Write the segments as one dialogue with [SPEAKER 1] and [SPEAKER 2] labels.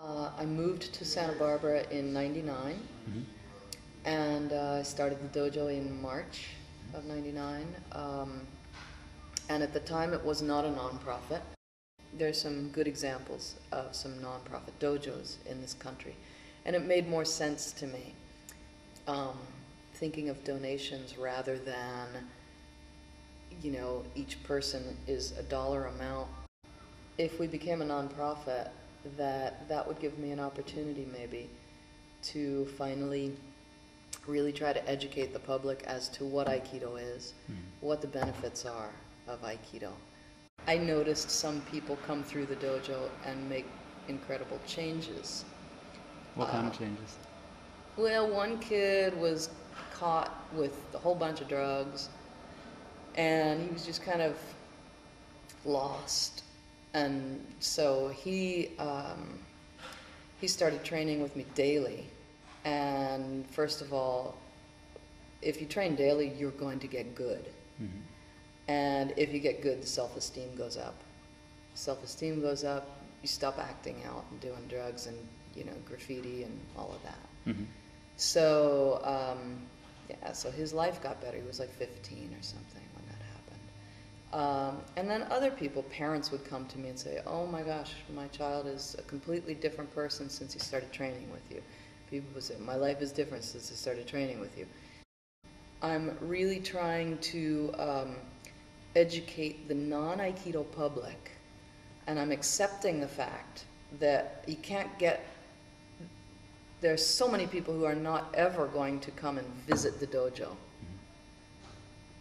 [SPEAKER 1] I moved to Santa Barbara in '99, and I started the dojo in March of '99. And at the time, it was not a nonprofit. There's some good examples of some nonprofit dojos in this country, and it made more sense to me, thinking of donations rather than, each person is a dollar amount. If we became a nonprofit, that would give me an opportunity maybe to finally really try to educate the public as to what Aikido is, what the benefits are of Aikido. I noticed some people come through the dojo and make incredible changes.
[SPEAKER 2] What kind of changes?
[SPEAKER 1] Well, one kid was caught with a whole bunch of drugs, and he was just kind of lost. And so he started training with me daily. And first of all, if you train daily, you're going to get good. And if you get good, the self-esteem goes up. Self-esteem goes up, you stop acting out and doing drugs and, graffiti and all of that. So, so his life got better. He was like 15 or something when that happened. And then other people, parents would come to me and say, oh my gosh, my child is a completely different person since he started training with you. People would say, my life is different since I started training with you. I'm really trying to educate the non-Aikido public, and I'm accepting the fact that you can't get, there's so many people who are not ever going to come and visit the dojo.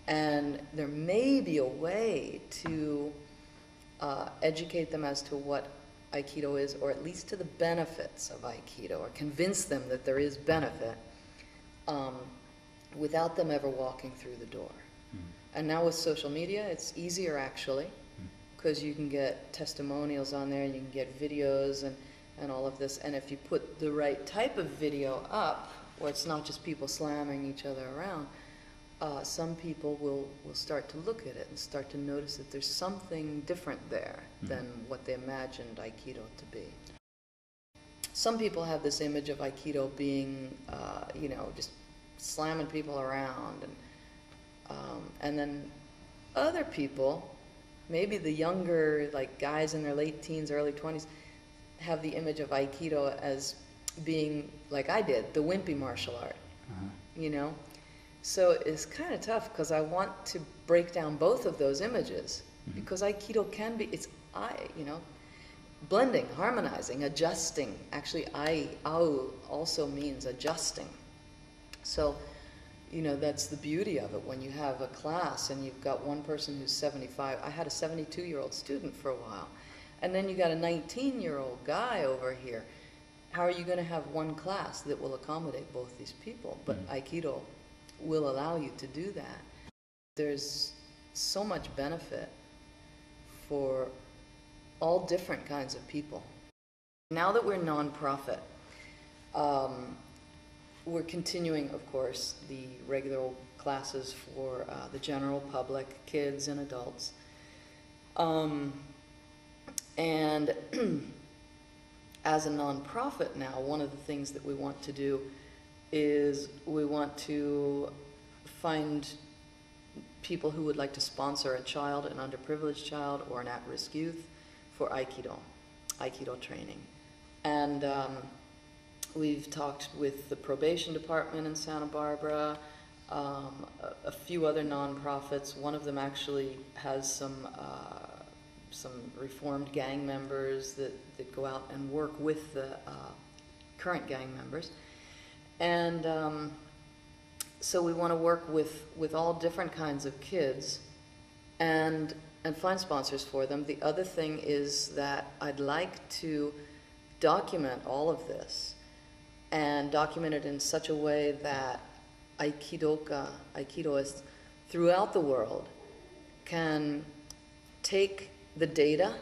[SPEAKER 1] And there may be a way to educate them as to what Aikido is, or at least to the benefits of Aikido, or convince them that there is benefit, without them ever walking through the door. And now with social media, it's easier actually, because you can get testimonials on there, and you can get videos and all of this. And if you put the right type of video up, where it's not just people slamming each other around, some people will start to look at it and start to notice that there's something different there than what they imagined Aikido to be. Some people have this image of Aikido being, just slamming people around, and then other people, maybe the younger, like guys in their late teens, early 20s, have the image of Aikido as being, like I did, the wimpy martial art, So it's kind of tough, because I want to break down both of those images, because Aikido can be, blending, harmonizing, adjusting. Actually, Au also means adjusting. So, that's the beauty of it. When you have a class and you've got one person who's 75, I had a 72-year-old student for a while, and then you got a 19-year-old guy over here. How are you going to have one class that will accommodate both these people? But Aikido will allow you to do that. There's so much benefit for all different kinds of people. Now that we're nonprofit, we're continuing, of course, the regular old classes for the general public, kids and adults. And as a nonprofit now, one of the things that we want to do is we want to find people who would like to sponsor a child, an underprivileged child, or an at-risk youth for Aikido training. And we've talked with the probation department in Santa Barbara, a few other nonprofits. One of them actually has some reformed gang members that go out and work with the current gang members. And so we want to work with all different kinds of kids and find sponsors for them. The other thing is that I'd like to document all of this, and document it in such a way that Aikidoists throughout the world can take the data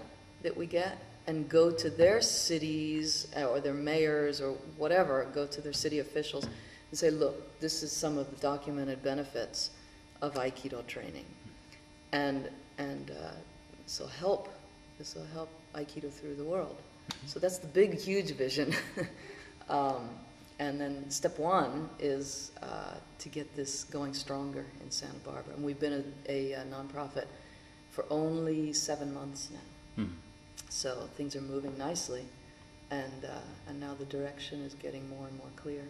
[SPEAKER 1] that we get and go to their cities or their mayors or whatever, go to their city officials and say, look, this is some of the documented benefits of Aikido training. And this will help Aikido through the world. So that's the big, huge vision. And then step one is to get this going stronger in Santa Barbara. And we've been a nonprofit for only 7 months now. So things are moving nicely, and now the direction is getting more and more clear.